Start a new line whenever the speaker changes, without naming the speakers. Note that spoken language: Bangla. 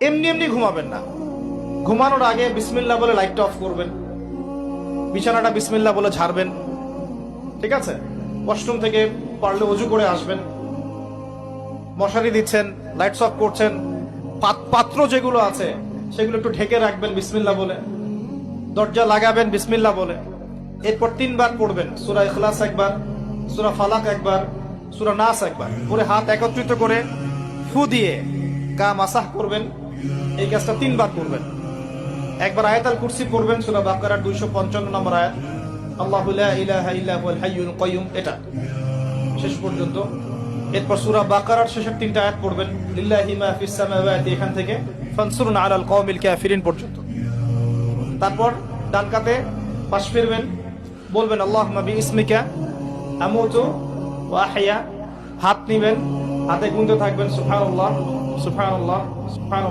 এমনি এমনি ঘুমাবেন না। ঘুমানোর আগে বিসমিল্লাহ বলে লাইটটা অফ করবেন, বিছানাটা বিসমিল্লাহ বলে ঝাড়বেন, ঠিক আছে? ওয়াশরুম থেকে পারলে অজু করে আসবেন। মশারি দিচ্ছেন, লাইটস অফ করছেন, পাত্র যেগুলো আছে সেগুলো একটু ঢেকে রাখবেন বিসমিল্লাহ বলে, দরজা লাগাবেন বিসমিল্লাহ বলে। এরপর 3 বার পড়বেন সূরা ইখলাস একবার, সূরা ফালাক একবার, সূরা নাস একবার, পরে হাত একত্রিত করে ফু দিয়ে গা মাসাহ করবেন। এই কাজটা 3 বার করবেন। একবার আয়াতুল কুরসি পড়বেন, সূরা বাকারার 255 নম্বর আয়াত, আল্লাহু লা ইলাহা ইল্লা হুয়াল হাইয়ুল কাইয়ুম, এটা শেষ পর্যন্ত। এরপর সূরা বাকারার শেষের 3টা আয়াত পড়বেন, লিল্লাহি মা ফিস সামাওয়াতি, এখান থেকে ফানসুরনা আলাল কওমিল কাফিরিন পর্যন্ত। তারপর ডান কাতে পাশ ফিরবেন, বলবেন আল্লাহুম্মা বিইসমিকা আমুতু ওয়া আহইয়া। হাত নিবেন, হাতে গুনতে থাকবেন সুবহানাল্লাহ সুবহানাল্লাহ সুবহানাল্লাহ।